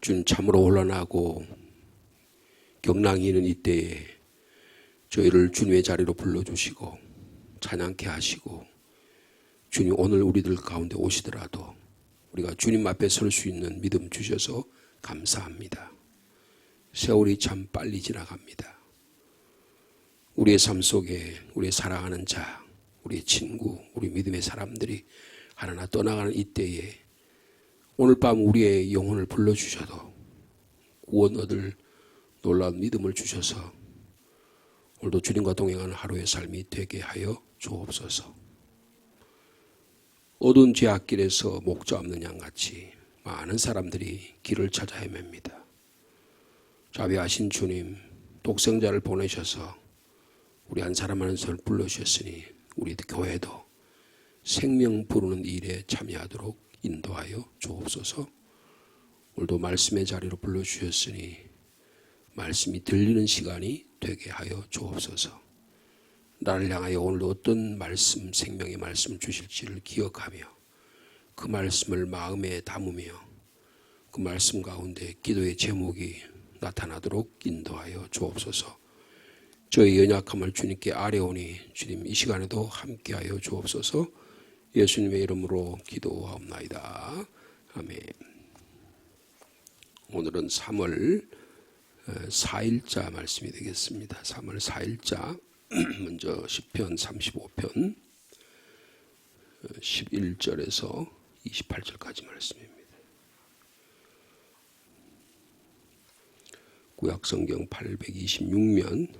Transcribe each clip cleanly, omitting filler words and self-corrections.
주님 참으로 혼란하고 경랑이 있는 이때에 저희를 주님의 자리로 불러주시고 찬양케 하시고 주님 오늘 우리들 가운데 오시더라도 우리가 주님 앞에 설 수 있는 믿음 주셔서 감사합니다. 세월이 참 빨리 지나갑니다. 우리의 삶 속에 우리의 사랑하는 자, 우리의 친구, 우리 믿음의 사람들이 하나하나 떠나가는 이때에 오늘 밤 우리의 영혼을 불러주셔도 구원 얻을 놀라운 믿음을 주셔서 오늘도 주님과 동행하는 하루의 삶이 되게 하여 주옵소서. 어두운 죄악길에서 목자 없는 양같이 많은 사람들이 길을 찾아 헤맵니다. 자비하신 주님, 독생자를 보내셔서 우리 한 사람 한 사람을 불러주셨으니 우리 교회도 생명 부르는 일에 참여하도록 인도하여 주옵소서. 오늘도 말씀의 자리로 불러주셨으니 말씀이 들리는 시간이 되게 하여 주옵소서. 나를 향하여 오늘도 어떤 말씀, 생명의 말씀을 주실지를 기억하며 그 말씀을 마음에 담으며 그 말씀 가운데 기도의 제목이 나타나도록 인도하여 주옵소서. 저의 연약함을 주님께 아뢰오니 주님 이 시간에도 함께하여 주옵소서. 예수님의 이름으로 기도하옵나이다. 아멘. 오늘은 3월 4일자 말씀이 되겠습니다. 3월 4일자 먼저 시편 35편 11절에서 28절까지 말씀입니다. 구약성경 826면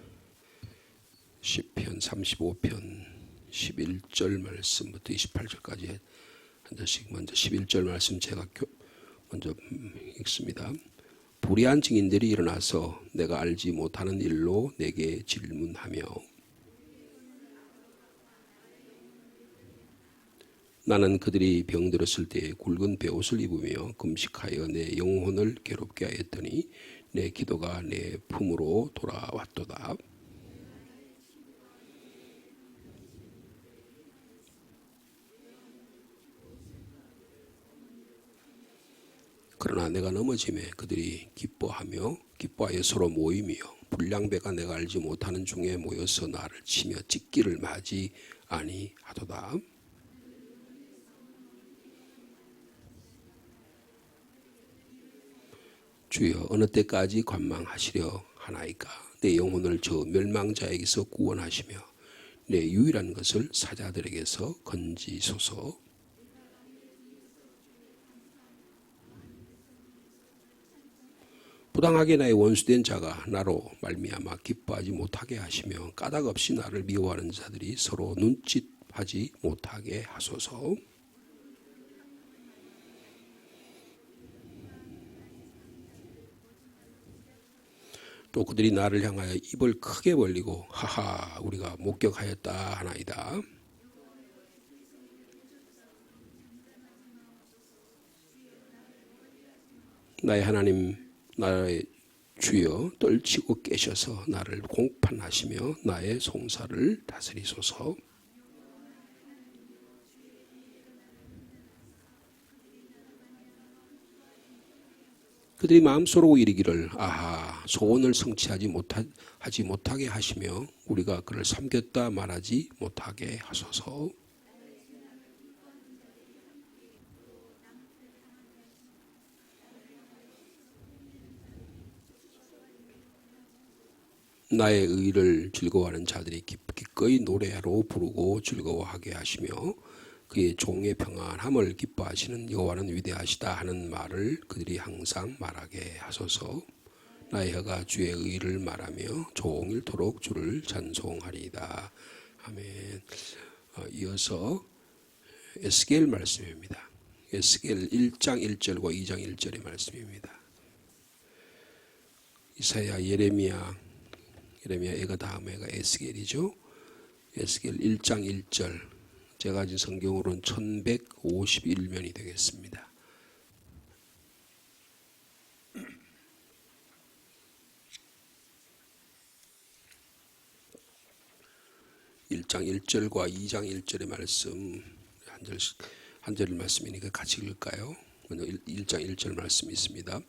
시편 35편 11절 말씀부터 28절까지 한 절씩 먼저 11절 말씀 제가 먼저 읽습니다. 불의한 증인들이 일어나서 내가 알지 못하는 일로 내게 질문하며 나는 그들이 병들었을 때 굵은 베옷을 입으며 금식하여 내 영혼을 괴롭게 하였더니 내 기도가 내 품으로 돌아왔도다. 그러나 내가 넘어짐에 그들이 기뻐하여 서로 모이며 불량배가 내가 알지 못하는 중에 모여서 나를 치며 찢기를 맞이 아니하도다. 주여 어느 때까지 관망하시려 하나이까. 내 영혼을 저 멸망자에게서 구원하시며 내 유일한 것을 사자들에게서 건지소서. 부당하게 나의 원수된 자가 나로 말미암아 기뻐하지 못하게 하시며 까닭 없이 나를 미워하는 자들이 서로 눈짓하지 못하게 하소서. 또 그들이 나를 향하여 입을 크게 벌리고 하하 우리가 목격하였다 하나이다. 나의 하나님 나의 주여 떨치고 깨셔서 나를 공판하시며 나의 송사를 다스리소서. 그들이 마음속으로 이르기를 아하 소원을 성취하지 못하게 하시며 우리가 그를 삼켰다 말하지 못하게 하소서. 나의 의를 즐거워하는 자들이 기꺼이 노래로 부르고 즐거워하게 하시며 그의 종의 평안함을 기뻐하시는 여호와는 위대하시다 하는 말을 그들이 항상 말하게 하소서. 나의 혀가 주의 의를 말하며 종일토록 주를 찬송하리이다. 아멘. 이어서 에스겔 말씀입니다. 에스겔 1장 1절과 2장 1절의 말씀입니다. 이사야 예레미야 애가 다음 애가 에스겔이죠. 에스겔 1장 1절 제가 가진 성경으로는 1151면이 되겠습니다. 1장 1절과 2장 1절의 말씀 한 절 말씀이니까 같이 읽을까요? 먼저 1장 1절 말씀이 있습니다.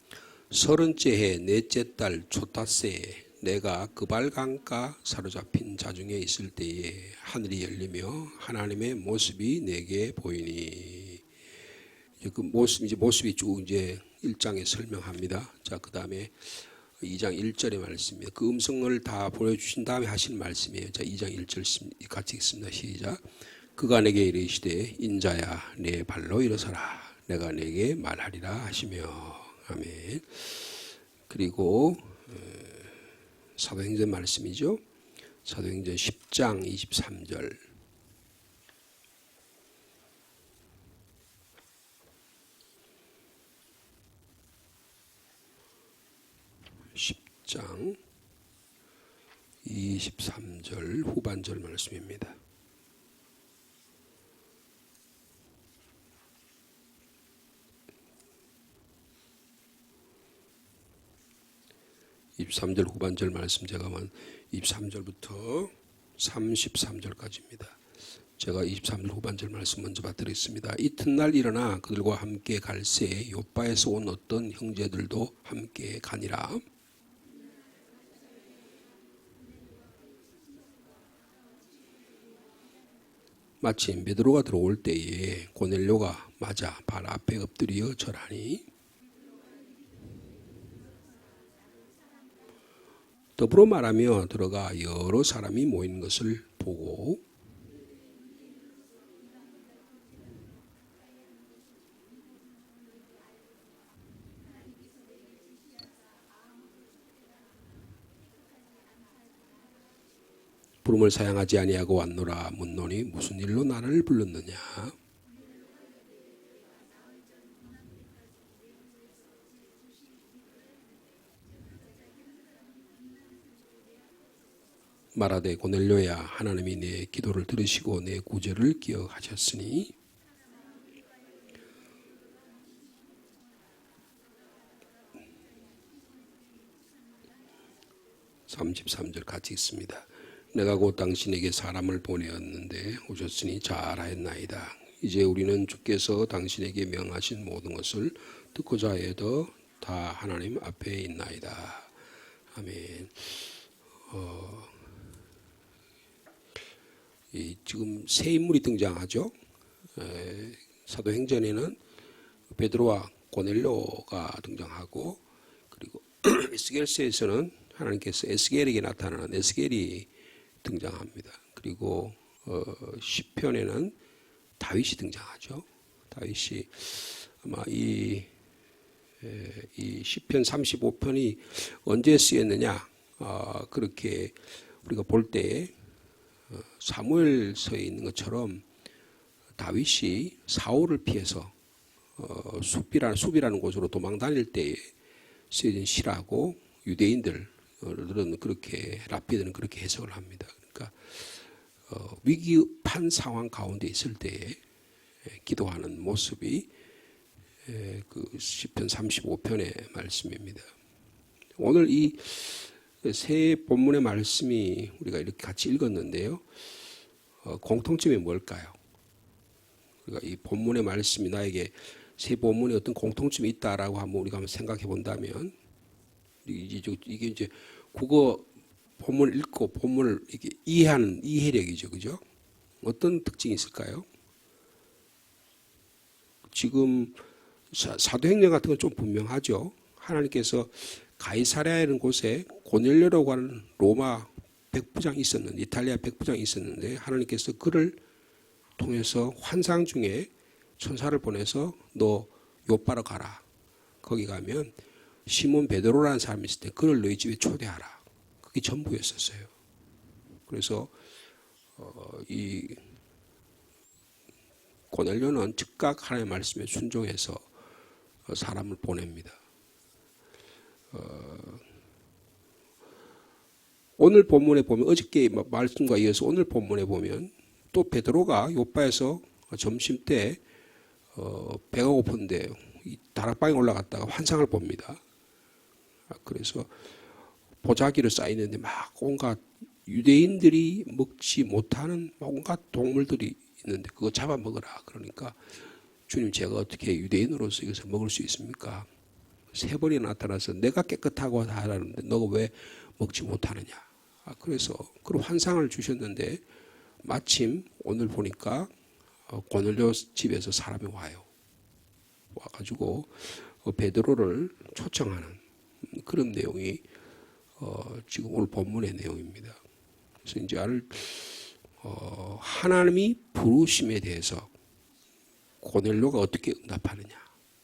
30째 해 넷째 달 초따새에 내가 그발강가 사로잡힌 자중에 있을 때에 하늘이 열리며 하나님의 모습이 내게 보이니. 그 모습이 쭉 이제 1장에 설명합니다. 자, 그 다음에 2장 1절의 말씀입니다. 그 음성을 다 보여주신 다음에 하신 말씀이에요. 자, 2장 1절 같이 읽습니다. 시작. 그가 내게 이르시되 인자야 내 발로 일어서라 내가 내게 말하리라 하시며. 아멘. 그리고 사도행전 말씀이죠. 사도행전 10장 23절. 10장 23절 후반절 말씀입니다. (23절) 후반절 말씀 제가 23절부터 33절까지입니다. 제가 23절 후반절 말씀 먼저 받드리겠습니다. 이튿날 일어나 그들과 함께 갈새 요빠에서 온 어떤 형제들도 함께 가니라. 마침 베드로가 들어올 때에 고넬료가 맞아 발 앞에 엎드려 절하니 더불어 말하며 들어가 여러 사람이 모인 것을 보고 부름을 사양하지 아니하고 왔노라 묻노니 무슨 일로 나를 불렀느냐. 말하되 고넬료야 하나님이 내 기도를 들으시고 내 구제를 기억하셨으니 33절 같이 있습니다. 내가 곧 당신에게 사람을 보내었는데 오셨으니 잘하였나이다. 이제 우리는 주께서 당신에게 명하신 모든 것을 듣고자 해도 다 하나님 앞에 있나이다. 아멘. 지금 새 인물이 등장하죠. 사도행전에는 베드로와 고넬료가 등장하고 그리고 에스겔서에서는 하나님께서 에스겔에게 나타나는 에스겔이 등장합니다. 그리고 시편에는 다윗이 등장하죠. 다윗이 아마 이 시편 35편이 언제 쓰였느냐 그렇게 우리가 볼 때 사무엘서에 있는 것처럼 다윗이 사울을 피해서 숲이라는 곳으로 도망 다닐 때에 쓰여진 시라고 유대인들은 그렇게 랍비들은 그렇게 해석을 합니다. 그러니까 위기판 상황 가운데 있을 때에 기도하는 모습이 그 시편 35편의 말씀입니다. 오늘 이 세 본문의 말씀이 우리가 이렇게 같이 읽었는데요. 공통점이 뭘까요? 그러니까 이 본문의 말씀이 나에게 세 본문에 어떤 공통점이 있다라고 우리가 한번 생각해 본다면 이게 이제 국어 본문을 읽고 본문을 이렇게 이해하는 이해력이죠, 그죠? 어떤 특징이 있을까요? 지금 사도행전 같은 건 좀 분명하죠. 하나님께서 가이사랴라는 곳에 고넬료라고 하는 로마 백부장이 있었는데, 이탈리아 백부장이 있었는데 하나님께서 그를 통해서 환상 중에 천사를 보내서 너 요빠로 가라. 거기 가면 시몬 베드로라는 사람이 있을 때 그를 너희 집에 초대하라. 그게 전부였었어요. 그래서 이 고넬료는 즉각 하나님의 말씀에 순종해서 사람을 보냅니다. 오늘 본문에 보면 어저께 말씀과 이어서 오늘 본문에 보면 또 베드로가 요빠에서 점심 때 배가 고픈데 다락방에 올라갔다가 환상을 봅니다. 그래서 보자기를 쌓이는데 막 온갖 유대인들이 먹지 못하는 온갖 동물들이 있는데 그거 잡아먹으라. 그러니까 주님 제가 어떻게 유대인으로서 이것을 먹을 수 있습니까? 3번이 나타나서 내가 깨끗하고 하라는데 너가 왜 먹지 못하느냐. 그래서 그런 환상을 주셨는데 마침 오늘 보니까 고넬료 집에서 사람이 와요. 와가지고 베드로를 초청하는 그런 내용이 지금 오늘 본문의 내용입니다. 그래서 이제 하나님이 부르심에 대해서 고넬료가 어떻게 응답하느냐,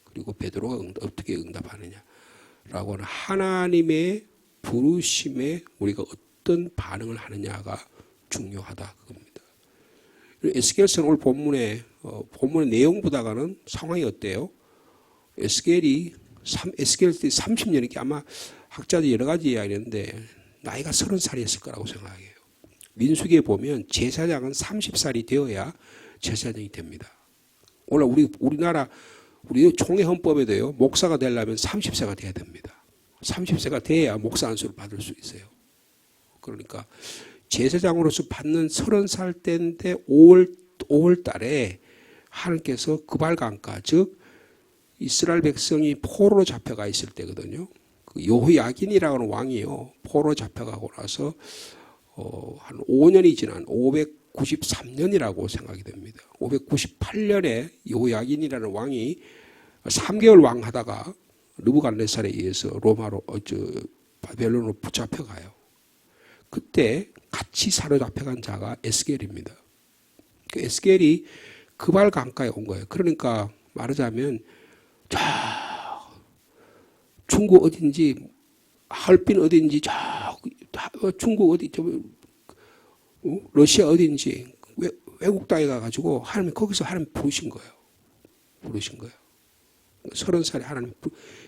그리고 베드로가 어떻게 응답하느냐라고 하는 하나님의 부르심에 우리가 어떤 반응을 하느냐가 중요하다 그겁니다. 에스겔서는 오늘 본문의 내용보다는 상황이 어때요? 에스겔이 30년이기 아마 학자들이 여러 가지 이야기했는데 나이가 30살이었을 거라고 생각해요. 민수기에 보면 제사장은 30살이 되어야 제사장이 됩니다. 오늘 우리나라 우리 총회 헌법에도요, 목사가 되려면 30세가 돼야 됩니다. 30세가 돼야 목사 안수를 받을 수 있어요. 그러니까 제사장으로서 받는 30살 때인데 5월 달에 하나님께서 그발강가, 즉 이스라엘 백성이 포로로 잡혀가 있을 때거든요. 그 여호야긴이라고 하는 왕이요, 포로로 잡혀가고 나서 한 5년이 지난 593년이라고 생각이 됩니다. 598년에 여호야긴이라는 왕이 3개월 왕하다가 느부갓네살에 의해서 로마로 바벨론으로 붙잡혀가요. 그때 같이 사로잡혀간 자가 에스겔입니다. 그 에스겔이 그발 강가에 온 거예요. 그러니까 말하자면 저 중국 어딘지, 하얼빈 어딘지, 저 중국 어디, 러시아 어딘지 외국 땅에 가가지고 하나님 거기서 하나님 부르신 거예요. 30살에 하나님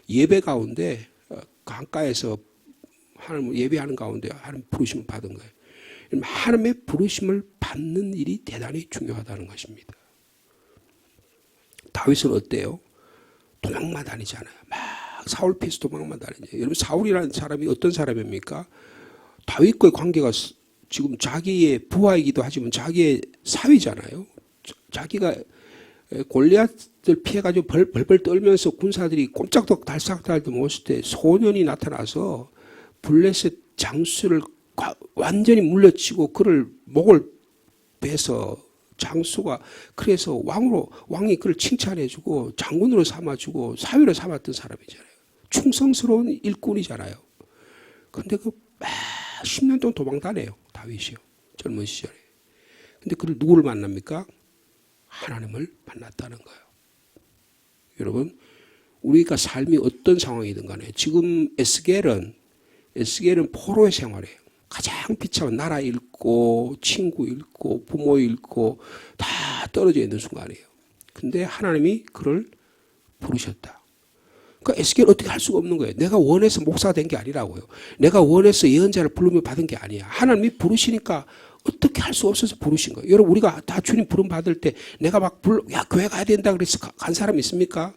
예배 가운데 강가에서 하나님 예배하는 가운데 하나님 부르심을 받은 거예요. 하나님의 부르심을 받는 일이 대단히 중요하다는 것입니다. 다윗은 어때요? 도망만 다니잖아요. 막 사울 피해서 도망만 다니죠. 여러분, 사울이라는 사람이 어떤 사람입니까? 다윗과의 관계가 지금 자기의 부하이기도 하지만 자기의 사위잖아요. 자기가 골리앗을 피해가지고 벌벌 떨면서 군사들이 꼼짝도 달싹달도 못했을 때 소년이 나타나서 블레셋 장수를 완전히 물려치고 그를 목을 베서 장수가 그래서 왕이 그를 칭찬해주고 장군으로 삼아주고 사위로 삼았던 사람이잖아요. 충성스러운 일꾼이잖아요. 근데 10년 동안 도망 다녀요. 다윗이요. 젊은 시절에. 근데 그를 누구를 만납니까? 하나님을 만났다는 거예요. 여러분, 우리가 삶이 어떤 상황이든 간에 지금 에스겔은 포로의 생활이에요. 가장 비참한 나라 잃고 친구 잃고 부모 잃고 다 떨어져 있는 순간이에요. 근데 하나님이 그를 부르셨다. 그러니까 에스겔 어떻게 할 수가 없는 거예요. 내가 원해서 목사가 된 게 아니라고요. 내가 원해서 예언자를 부르며 받은 게 아니야. 하나님이 부르시니까 어떻게 할 수 없어서 부르신 거예요. 여러분, 우리가 다 주님 부름 받을 때 내가 막 교회 가야 된다 그래서 간 사람 있습니까?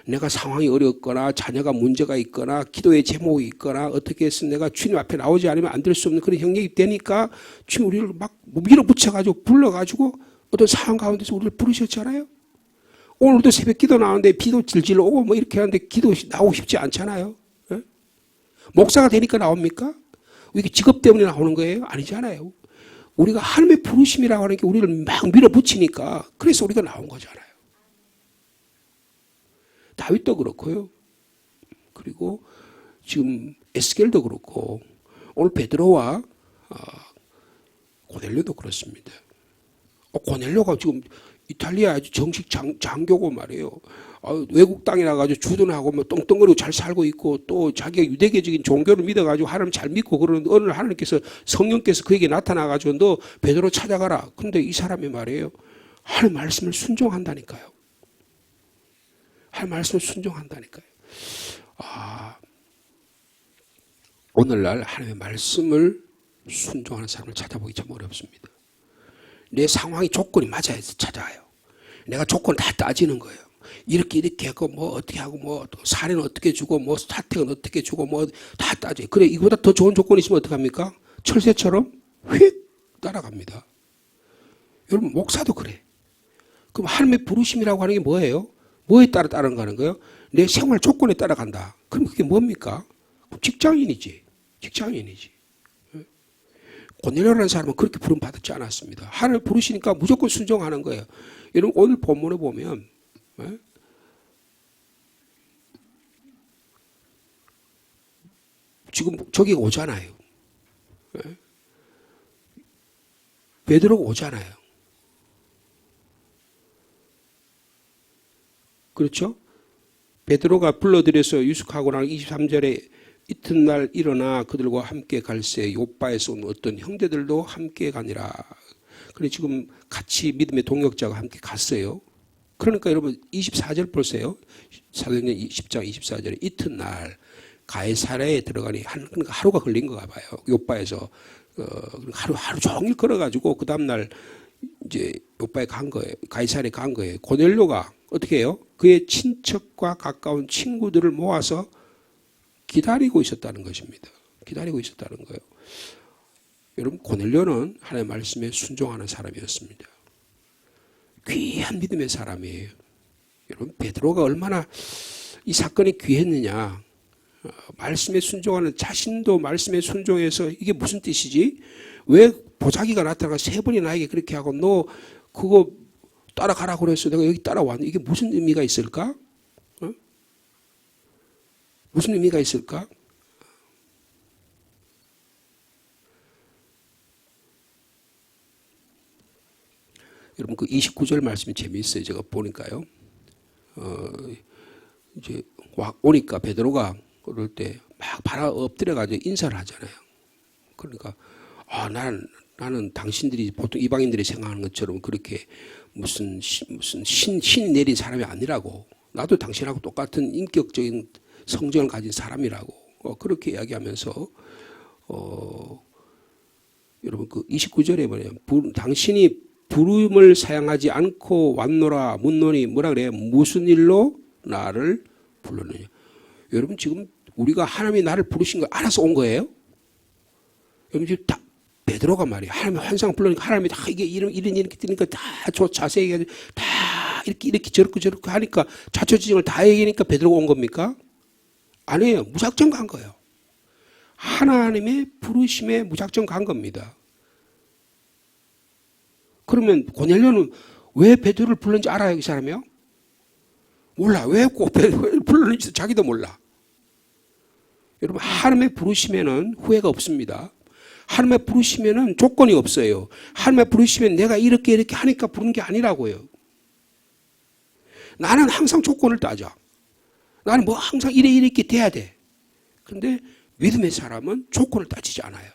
내가 상황이 어렵거나 자녀가 문제가 있거나 기도의 제목이 있거나 어떻게 해서 내가 주님 앞에 나오지 않으면 안 될 수 없는 그런 형량이 되니까 주님 우리를 막 밀어붙여가지고 불러가지고 어떤 상황 가운데서 우리를 부르셨잖아요. 오늘도 새벽 기도 나오는데 비도 질질 오고 뭐 이렇게 하는데 기도 나오고 싶지 않잖아요. 네? 목사가 되니까 나옵니까? 이게 직업 때문에 나오는 거예요? 아니잖아요. 우리가 하나님의 부르심이라고 하는 게 우리를 막 밀어붙이니까 그래서 우리가 나온 거잖아요. 다윗도 그렇고요. 그리고 지금 에스겔도 그렇고 오늘 베드로와 고넬료도 그렇습니다. 고넬료가 지금 이탈리아 아주 정식 장교고 말이에요. 외국 땅에 나가지고 주둔하고 뭐 똥똥거리고 잘 살고 있고 또 자기가 유대교적인 종교를 믿어가지고 하나님 잘 믿고 그러는데 어느 날 하나님께서 성령께서 그에게 나타나가지고 너 베드로 찾아가라. 근데 이 사람이 말이에요. 하나님 말씀을 순종한다니까요. 할 말씀을 순종한다니까요. 오늘날 하나님의 말씀을 순종하는 사람을 찾아보기 참 어렵습니다. 내 상황이 조건이 맞아야 찾아가요. 내가 조건 다 따지는 거예요. 이렇게 하고 뭐 어떻게 하고 뭐 사례는 어떻게 주고 뭐 사택은 어떻게 주고 뭐 다 따져요. 그래, 이거보다 더 좋은 조건이 있으면 어떡합니까? 철새처럼 휙 따라갑니다. 여러분, 목사도 그래. 그럼 하나님의 부르심이라고 하는 게 뭐예요? 뭐에 따라 따라가는 거예요? 내 생활 조건에 따라간다. 그럼 그게 뭡니까? 직장인이지. 직장인이지. 고넬료라는 사람은 그렇게 부름 받지 않았습니다. 하나님 부르시니까 무조건 순종하는 거예요. 여러분 오늘 본문에 보면 지금 저기 오잖아요. 베드로가 오잖아요. 그렇죠? 베드로가 불러들여서 유숙하고 나서 23절에 이튿날 일어나 그들과 함께 갈새 요빠에서 온 어떤 형제들도 함께 가니라. 그래 지금 같이 믿음의 동역자가 함께 갔어요. 그러니까 여러분 24절 보세요. 사도행전 10장 24절에 이튿날 가이사랴에 들어가니 그러니까 하루가 걸린 거가 봐요. 요빠에서 하루 종일 걸어가지고 그 다음날 이제 요빠에 간 거예요. 가이사랴에 간 거예요. 고넬료가 어떻게 해요? 그의 친척과 가까운 친구들을 모아서 기다리고 있었다는 것입니다. 기다리고 있었다는 거예요. 여러분 고넬료는 하나님의 말씀에 순종하는 사람이었습니다. 귀한 믿음의 사람이에요. 여러분 베드로가 얼마나 이 사건이 귀했느냐. 말씀에 순종하는 자신도 말씀에 순종해서 이게 무슨 뜻이지? 왜 보자기가 나타나가 세 번이 나에게 그렇게 하고 너 그거 따라가라고 그랬어. 내가 여기 따라왔는데 이게 무슨 의미가 있을까? 무슨 의미가 있을까? 여러분 그 29절 말씀이 재미있어요. 제가 보니까요. 이제 오니까 베드로가 그럴 때 막 바라 엎드려가지고 인사를 하잖아요. 그러니까 나는 당신들이 보통 이방인들이 생각하는 것처럼 그렇게 무슨 신이 내린 사람이 아니라고. 나도 당신하고 똑같은 인격적인 성정을 가진 사람이라고. 그렇게 이야기하면서 여러분 그 29절에 뭐냐면 당신이 부름을 사양하지 않고 왔노라 묻노니 뭐라 그래요? 무슨 일로 나를 불렀느냐. 여러분 지금 우리가 하나님이 나를 부르신 거 알아서 온 거예요? 여러분 지금 다 베드로가 말이에요. 하나님이 환상 불러니까 하나님이 다 이게 이렇게 뜨니까 다 자세히 얘기하지 다 이렇게 저렇게 하니까 자초지종을 다 얘기하니까 베드로가 온 겁니까? 아니에요. 무작정 간 거예요. 하나님의 부르심에 무작정 간 겁니다. 그러면 고넬료는 왜 베드로를 불렀는지 알아요, 이 사람이요? 몰라. 왜 꼭 베드로를 불렀는지 자기도 몰라. 여러분 하나님의 부르심에는 후회가 없습니다. 하나님의 부르심에는 조건이 없어요. 하나님의 부르시면 내가 이렇게 하니까 부른 게 아니라고요. 나는 항상 조건을 따져. 나는 뭐 항상 이렇게 돼야 돼. 그런데 믿음의 사람은 조건을 따지지 않아요.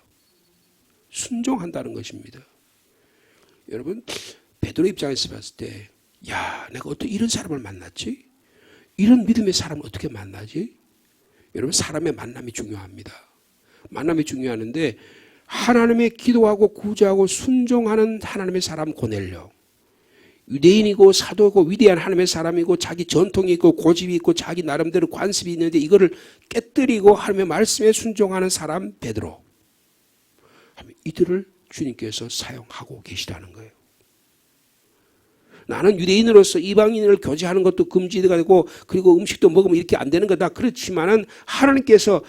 순종한다는 것입니다. 여러분 베드로 입장에서 봤을 때 내가 어떻게 이런 사람을 만났지? 이런 믿음의 사람을 어떻게 만나지? 여러분 사람의 만남이 중요합니다. 만남이 중요한데 하나님의 기도하고 구제하고 순종하는 하나님의 사람 고넬료. 유대인이고 사도고 위대한 하나님의 사람이고 자기 전통이 있고 고집이 있고 자기 나름대로 관습이 있는데 이거를 깨뜨리고 하나님의 말씀에 순종하는 사람 베드로. 이들을 주님께서 사용하고 계시다는 거예요. 나는 유대인으로서 이방인을 교제하는 것도 금지가 되고 그리고 음식도 먹으면 이렇게 안 되는 거다. 그렇지만은 하나님께서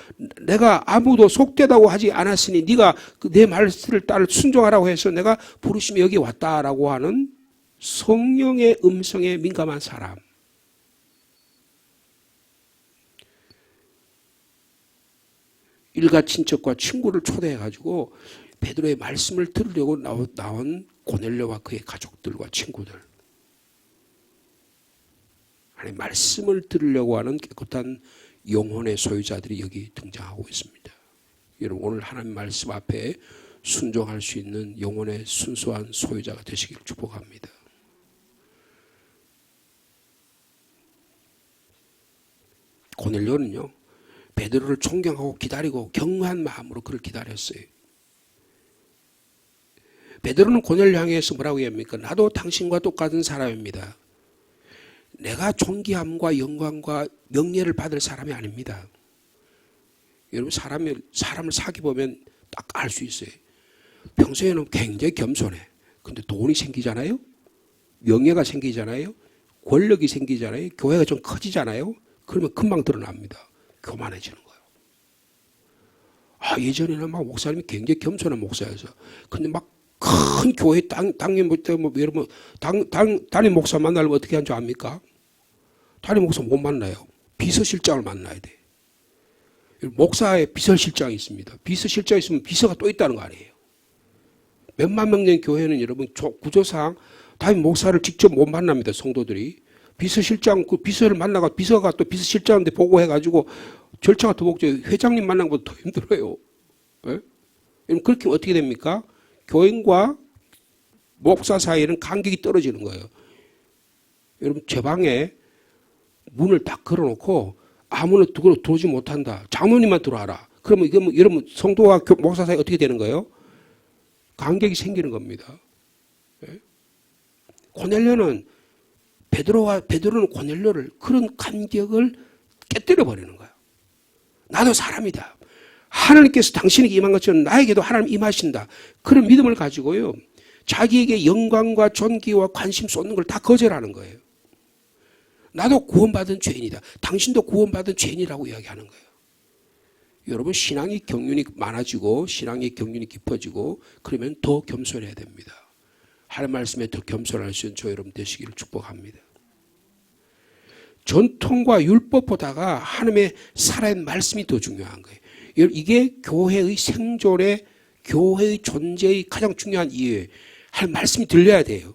내가 아무도 속되다고 하지 않았으니 네가 내 말씀을 따라 순종하라고 해서 내가 부르심이 여기 왔다라고 하는 성령의 음성에 민감한 사람. 일가 친척과 친구를 초대해가지고 베드로의 말씀을 들으려고 나온 고넬료와 그의 가족들과 친구들. 아니 말씀을 들으려고 하는 깨끗한 영혼의 소유자들이 여기 등장하고 있습니다. 여러분 오늘 하나님 말씀 앞에 순종할 수 있는 영혼의 순수한 소유자가 되시길 축복합니다. 고넬료는요 베드로를 존경하고 기다리고 경외한 마음으로 그를 기다렸어요. 베드로는 고넬료 향해서 뭐라고 얘기합니까? 나도 당신과 똑같은 사람입니다. 내가 존귀함과 영광과 명예를 받을 사람이 아닙니다. 여러분 사람을 사귀어보면 딱 알 수 있어요. 평소에는 굉장히 겸손해. 근데 돈이 생기잖아요. 명예가 생기잖아요. 권력이 생기잖아요. 교회가 좀 커지잖아요. 그러면 금방 드러납니다. 교만해지는 거예요. 예전에는 막 목사님이 굉장히 겸손한 목사여서 근데 막 큰 교회 당임 여러분 담임 목사 만나려면 어떻게 하는 줄 압니까? 담임 목사 못 만나요. 비서실장을 만나야 돼. 목사의 비서실장이 있습니다. 비서실장이 있으면 비서가 또 있다는 거 아니에요. 몇만 명 된 교회는 여러분 구조상 담임 목사를 직접 못 만납니다. 성도들이. 비서실장, 그 비서를 만나가 비서가 또 비서실장한테 보고해가지고 절차가 더 복잡해요. 회장님 만난 것보다 더 힘들어요. 네? 그렇게 어떻게 됩니까? 교인과 목사 사이에는 간격이 떨어지는 거예요. 여러분 제 방에 문을 딱 걸어놓고 아무나 들어오지 못한다. 장로님만 들어와라. 그러면 이게 뭐 여러분 성도와 목사 사이 어떻게 되는 거예요? 간격이 생기는 겁니다. 네? 베드로는 고넬료를 그런 간격을 깨뜨려 버리는 거예요. 나도 사람이다. 하나님께서 당신에게 임한 것처럼 나에게도 하나님 임하신다. 그런 믿음을 가지고요. 자기에게 영광과 존귀와 관심 쏟는 걸 다 거절하는 거예요. 나도 구원받은 죄인이다. 당신도 구원받은 죄인이라고 이야기하는 거예요. 여러분 신앙의 경륜이 많아지고 신앙의 경륜이 깊어지고 그러면 더 겸손해야 됩니다. 하나님 말씀에 더 겸손할 수 있는 저 여러분 되시기를 축복합니다. 전통과 율법보다가 하나님의 살아있는 말씀이 더 중요한 거예요. 이게 교회의 생존에 교회의 존재의 가장 중요한 이유예요. 하나님 말씀이 들려야 돼요.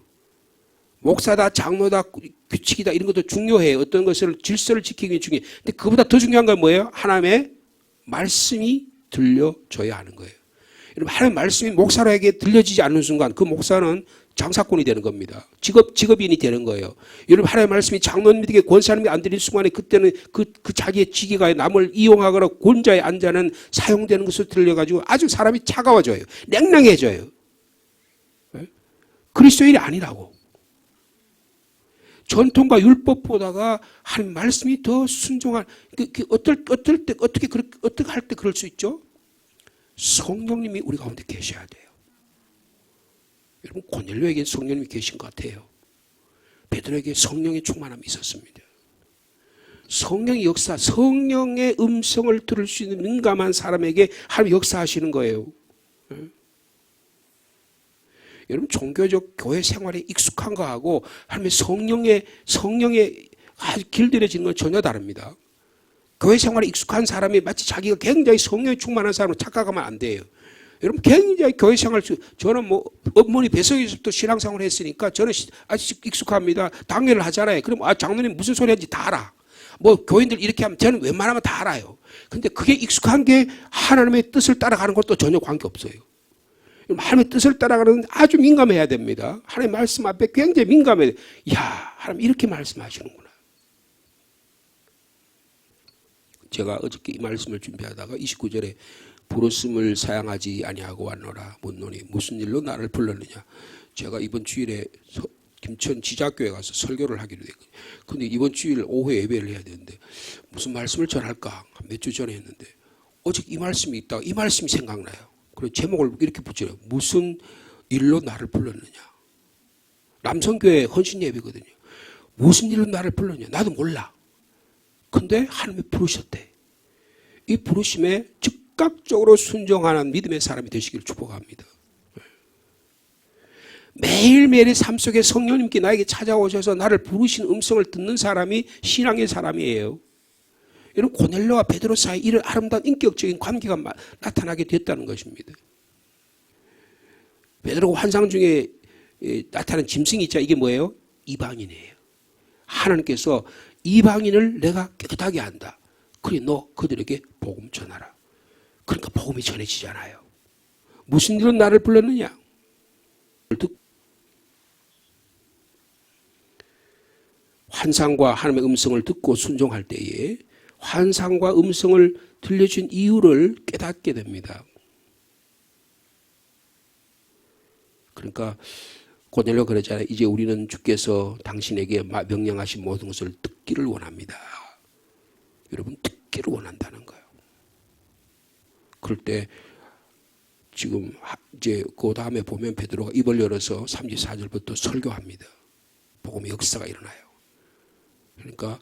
목사다 장로다 규칙이다 이런 것도 중요해요. 어떤 것을 질서를 지키기 위해 중요해요. 근데 그보다 더 중요한 건 뭐예요? 하나님의 말씀이 들려줘야 하는 거예요. 여러분 하나님의 말씀이 목사에게 들려지지 않는 순간 그 목사는 장사꾼이 되는 겁니다. 직업인이 되는 거예요. 여러분 하나님의 말씀이 장로님에게 권사님이 안 들린 순간에 그때는 그 자기의 직위가 남을 이용하거나 권좌에 앉아는 사용되는 것을 들려가지고 아주 사람이 차가워져요. 냉랭해져요. 네? 그리스도인이 아니라고. 전통과 율법보다가 하나님 말씀이 더 순종한 어떻게 할 때 그럴 수 있죠? 성령님이 우리 가운데 계셔야 돼요. 여러분 고넬료에게 성령님이 계신 것 같아요. 베드로에게 성령의 충만함이 있었습니다. 성령의 역사, 성령의 음성을 들을 수 있는 민감한 사람에게 하나님 역사하시는 거예요. 여러분 종교적 교회 생활에 익숙한 거하고 하나님의 성령의 아주 길들여지는 건 전혀 다릅니다. 교회 생활에 익숙한 사람이 마치 자기가 굉장히 성령에 충만한 사람으로 착각하면 안 돼요. 여러분 굉장히 교회 생활 저는 뭐 어머니 뱃속에서부터 신앙생활을 했으니까 저는 아주 익숙합니다. 당회를 하잖아요. 그럼 장로님 무슨 소리 하는지 다 알아. 뭐 교인들 이렇게 하면 저는 웬만하면 다 알아요. 근데 그게 익숙한 게 하나님의 뜻을 따라가는 것도 전혀 관계없어요. 하나님의 뜻을 따라가는 아주 민감해야 됩니다. 하나님의 말씀 앞에 굉장히 민감해야 돼요. 이야, 하나님 이렇게 말씀하시는구나. 제가 어저께 이 말씀을 준비하다가 29절에 부르심을 사양하지 아니하고 왔노라 묻노니 무슨 일로 나를 불렀느냐. 제가 이번 주일에 김천 지자교회 가서 설교를 하기로 됐거든요. 근데 이번 주일 오후 예배를 해야 되는데 무슨 말씀을 전할까 몇 주 전에 했는데 어저께 이 말씀이 있다가 이 말씀이 생각나요. 그래서 제목을 이렇게 붙여요. 무슨 일로 나를 불렀느냐. 남성교회 헌신 예배거든요. 무슨 일로 나를 불렀냐. 나도 몰라. 근데 하나님이 부르셨대. 이 부르심에 즉각적으로 순종하는 믿음의 사람이 되시기를 축복합니다. 매일매일의 삶 속에 성령님께 나에게 찾아오셔서 나를 부르신 음성을 듣는 사람이 신앙의 사람이에요. 이런 고넬료와 베드로 사이 이런 아름다운 인격적인 관계가 나타나게 됐다는 것입니다. 베드로가 환상 중에 나타난 짐승이 있자 이게 뭐예요? 이방인이에요. 하나님께서 이방인을 내가 깨끗하게 한다. 그래 너 그들에게 복음 전하라. 그러니까 복음이 전해지잖아요. 무슨 일로 나를 불렀느냐? 환상과 하나님의 음성을 듣고 순종할 때에 환상과 음성을 들려준 이유를 깨닫게 됩니다. 그러니까 고넬료 그러잖아요. 이제 우리는 주께서 당신에게 명령하신 모든 것을 듣기를 원합니다. 여러분 듣기를 원한다는 거예요. 그럴 때 지금 이제 그 다음에 보면 베드로가 입을 열어서 34절부터 설교합니다. 복음의 역사가 일어나요. 그러니까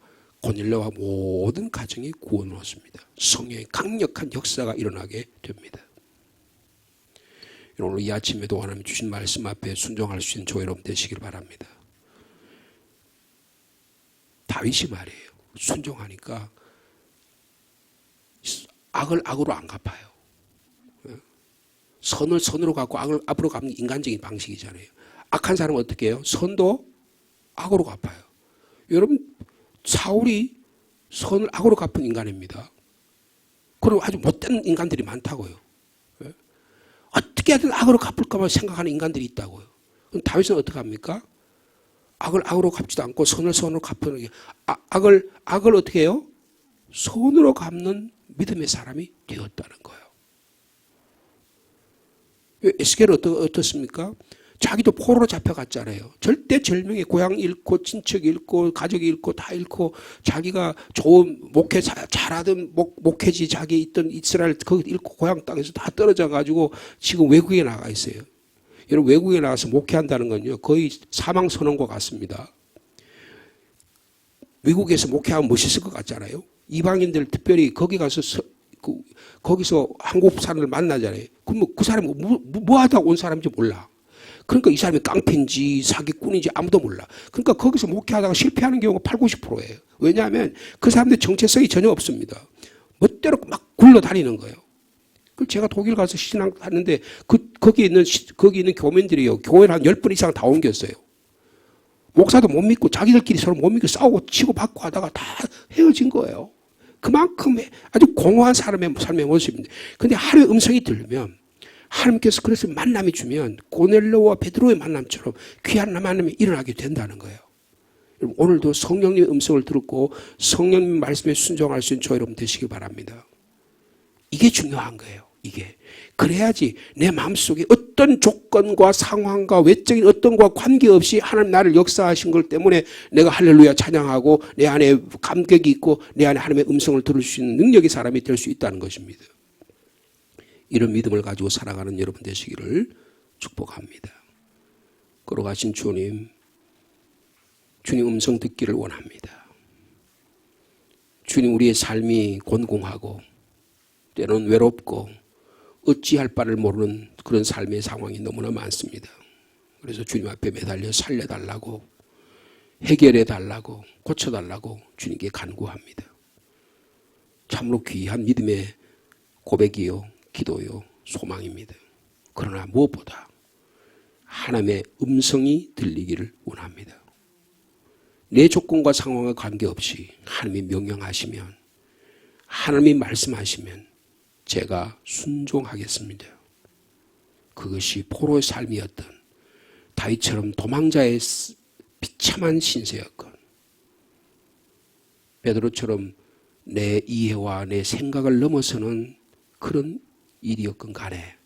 고넬료와 모든 가정이 구원을 얻습니다. 성령의 강력한 역사가 일어나게 됩니다. 오늘 이 아침에도 하나님 주신 말씀 앞에 순종할 수 있는 저와 여러분 되시길 바랍니다. 다윗이 말이에요. 순종하니까 악을 악으로 안 갚아요. 선을 선으로 갚고 악을 악으로 갚는 인간적인 방식이잖아요. 악한 사람은 어떻게 해요? 선도 악으로 갚아요. 여러분, 사울이 선을 악으로 갚은 인간입니다. 그리고 아주 못된 인간들이 많다고요. 어떻게 하든 악으로 갚을까만 생각하는 인간들이 있다고요. 그럼 다윗은 어떻게 합니까? 악을 악으로 갚지도 않고 선을 선으로 갚는 게 악을 어떻게 해요? 선으로 갚는 믿음의 사람이 되었다는 거예요. 에스겔은 어떻습니까? 자기도 포로로 잡혀갔잖아요. 절대 절명의 고향 잃고 친척 잃고 가족 잃고 다 잃고 자기가 좋은 목회 잘하던 목회지 자기 있던 이스라엘 거기 잃고 고향 땅에서 다 떨어져 가지고 지금 외국에 나가 있어요. 여러분 외국에 나가서 목회한다는 건요 거의 사망 선언과 같습니다. 미국에서 목회하면 멋있을 것 같잖아요. 이방인들 특별히 거기 가서 거기서 한국 사람들 만나잖아요. 그럼 그 사람이 뭐 하다 온 사람인지 몰라. 그러니까 이 사람이 깡패인지 사기꾼인지 아무도 몰라. 그러니까 거기서 목회하다가 실패하는 경우가 80~90%예요. 왜냐하면 그 사람들 정체성이 전혀 없습니다. 멋대로 막 굴러다니는 거예요. 제가 독일 가서 신앙 하는데 거기 있는 교민들이요. 교회를 한 10번 이상 다 옮겼어요. 목사도 못 믿고 자기들끼리 서로 못 믿고 싸우고 치고 받고 하다가 다 헤어진 거예요. 그만큼 아주 공허한 사람의 삶의 모습인데. 근데 하루의 음성이 들리면 하나님께서 그래서 만남이 주면 고넬료와 베드로의 만남처럼 귀한 만남이 일어나게 된다는 거예요. 오늘도 성령님의 음성을 듣고 성령님 말씀에 순종할 수 있는 저 여러분 되시기 바랍니다. 이게 중요한 거예요. 이게. 그래야지 내 마음속에 어떤 조건과 상황과 외적인 어떤 것과 관계없이 하나님 나를 역사하신 것 때문에 내가 할렐루야 찬양하고 내 안에 감격이 있고 내 안에 하나님의 음성을 들을 수 있는 능력의 사람이 될 수 있다는 것입니다. 이런 믿음을 가지고 살아가는 여러분 되시기를 축복합니다. 걸어가신 주님 음성 듣기를 원합니다. 주님 우리의 삶이 곤궁하고 때로는 외롭고 어찌할 바를 모르는 그런 삶의 상황이 너무나 많습니다. 그래서 주님 앞에 매달려 살려달라고 해결해달라고 고쳐달라고 주님께 간구합니다. 참으로 귀한 믿음의 고백이요 기도요 소망입니다. 그러나 무엇보다 하나님의 음성이 들리기를 원합니다. 내 조건과 상황과 관계없이 하나님이 명령하시면 하나님이 말씀하시면 제가 순종하겠습니다. 그것이 포로의 삶이었던 다윗처럼 도망자의 비참한 신세였건 베드로처럼 내 이해와 내 생각을 넘어서는 그런 일이었건 간에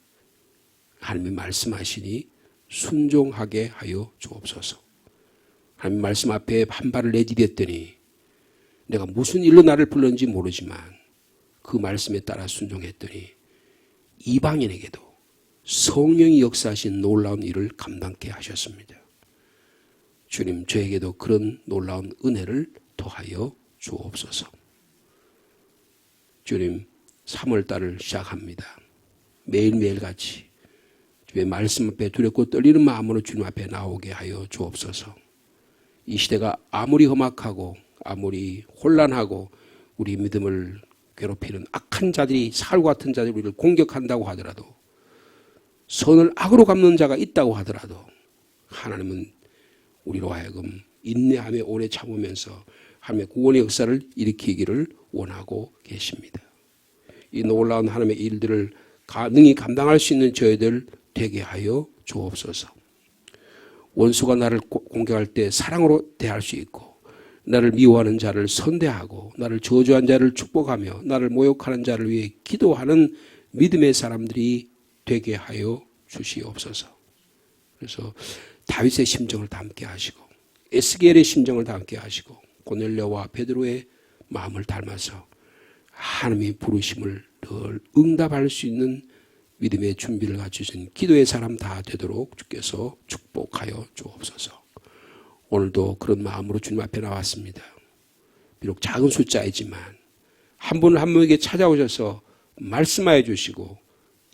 하나님이 말씀하시니 순종하게 하여 주옵소서. 하나님 말씀 앞에 한 발을 내디뎠더니 내가 무슨 일로 나를 불렀는지 모르지만 그 말씀에 따라 순종했더니 이방인에게도 성령이 역사하신 놀라운 일을 감당케 하셨습니다. 주님 저에게도 그런 놀라운 은혜를 더하여 주옵소서. 주님 3월달을 시작합니다. 매일매일 같이 주의 말씀 앞에 두렵고 떨리는 마음으로 주님 앞에 나오게 하여 주옵소서. 이 시대가 아무리 험악하고 아무리 혼란하고 우리 믿음을 괴롭히는 악한 자들이 사울과 같은 자들이 우리를 공격한다고 하더라도 선을 악으로 갚는 자가 있다고 하더라도 하나님은 우리로 하여금 인내하며 오래 참으면서 하나님의 구원의 역사를 일으키기를 원하고 계십니다. 이 놀라운 하나님의 일들을 능히 감당할 수 있는 저희들 되게 하여 주옵소서. 원수가 나를 공격할 때 사랑으로 대할 수 있고 나를 미워하는 자를 선대하고 나를 저주한 자를 축복하며 나를 모욕하는 자를 위해 기도하는 믿음의 사람들이 되게 하여 주시옵소서. 그래서 다윗의 심정을 담게 하시고 에스겔의 심정을 담게 하시고 고넬료와 베드로의 마음을 닮아서 하나님의 부르심을 늘 응답할 수 있는 믿음의 준비를 갖추신 기도의 사람 다 되도록 주께서 축복하여 주옵소서. 오늘도 그런 마음으로 주님 앞에 나왔습니다. 비록 작은 숫자이지만 한 분 한 분에게 찾아오셔서 말씀하여 주시고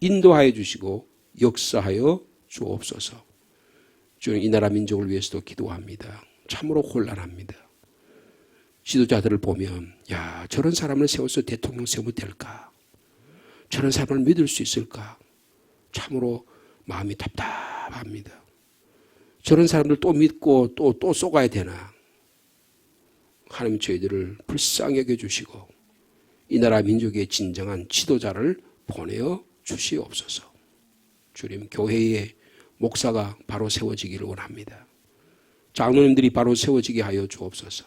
인도하여 주시고 역사하여 주옵소서. 주님, 이 나라 민족을 위해서도 기도합니다. 참으로 곤란합니다. 지도자들을 보면 야, 저런 사람을 세워서 대통령 세우면 될까? 저런 사람을 믿을 수 있을까? 참으로 마음이 답답합니다. 저런 사람들 또 믿고 또 쏘가야 되나? 하나님 저희들을 불쌍히 여겨주시고 이 나라 민족의 진정한 지도자를 보내어 주시옵소서. 주님, 교회에 목사가 바로 세워지기를 원합니다. 장로님들이 바로 세워지게 하여 주옵소서.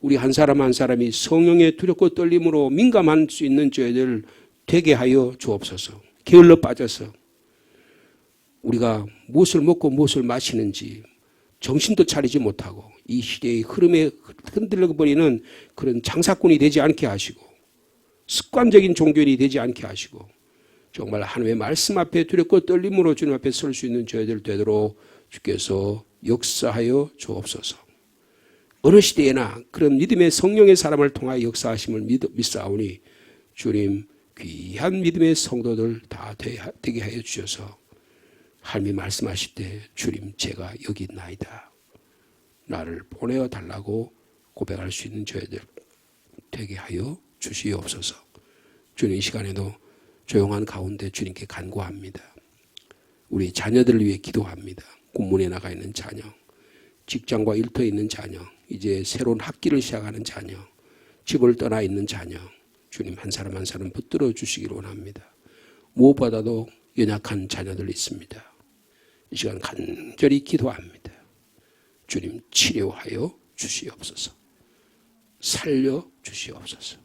우리 한 사람 한 사람이 성령의 두렵고 떨림으로 민감할 수 있는 저희들 되게 하여 주옵소서. 게을러 빠져서 우리가 무엇을 먹고 무엇을 마시는지 정신도 차리지 못하고 이 시대의 흐름에 흔들려버리는 그런 장사꾼이 되지 않게 하시고 습관적인 종교인이 되지 않게 하시고 정말 하나님의 말씀 앞에 두렵고 떨림으로 주님 앞에 설 수 있는 저희들 되도록 주께서 역사하여 주옵소서. 어느 시대에나 그런 믿음의 성령의 사람을 통하여 역사하심을 믿사오니 주님, 귀한 믿음의 성도들 다 되게 하여 주셔서 하나님이 말씀하실 때 주님, 제가 여기 있나이다, 나를 보내어 달라고 고백할 수 있는 저희들 되게 하여 주시옵소서. 주님, 이 시간에도 조용한 가운데 주님께 간구합니다. 우리 자녀들을 위해 기도합니다. 군문에 나가 있는 자녀, 직장과 일터에 있는 자녀, 이제 새로운 학기를 시작하는 자녀, 집을 떠나 있는 자녀, 주님 한 사람 한 사람 붙들어 주시기를 원합니다. 무엇보다도 연약한 자녀들 있습니다. 이 시간 간절히 기도합니다. 주님, 치료하여 주시옵소서. 살려 주시옵소서.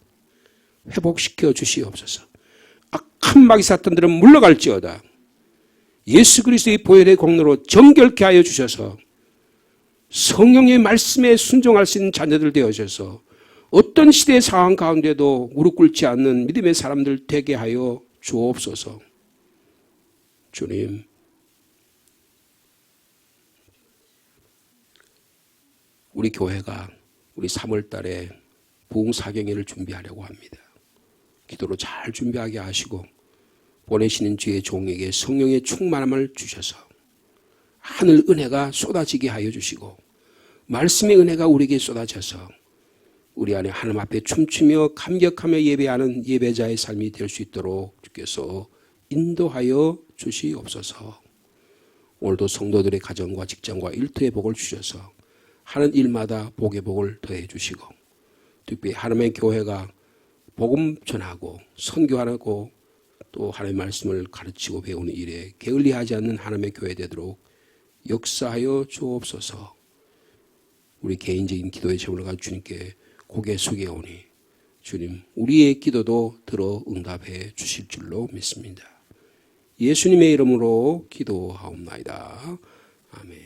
회복시켜 주시옵소서. 악한 마귀사탄들은 물러갈지어다. 예수 그리스도의 보혈의 공로로 정결케 하여 주셔서 성령의 말씀에 순종할 수 있는 자녀들 되어셔서 어떤 시대의 상황 가운데도 무릎 꿇지 않는 믿음의 사람들 되게 하여 주옵소서. 주님, 우리 교회가 우리 3월 달에 부흥사경회를 준비하려고 합니다. 기도로 잘 준비하게 하시고 보내시는 주의 종에게 성령의 충만함을 주셔서 하늘 은혜가 쏟아지게 하여 주시고 말씀의 은혜가 우리에게 쏟아져서 우리 안에 하나님 앞에 춤추며 감격하며 예배하는 예배자의 삶이 될 수 있도록 주께서 인도하여 주시옵소서. 오늘도 성도들의 가정과 직장과 일터의 복을 주셔서 하는 일마다 복의 복을 더해 주시고 특별히 하나님의 교회가 복음 전하고 선교하고 또 하나님의 말씀을 가르치고 배우는 일에 게을리하지 않는 하나님의 교회 되도록 역사하여 주옵소서. 우리 개인적인 기도의 제물을 가지고 주님께 고개 숙여오니 주님, 우리의 기도도 들어 응답해 주실 줄로 믿습니다. 예수님의 이름으로 기도하옵나이다. 아멘.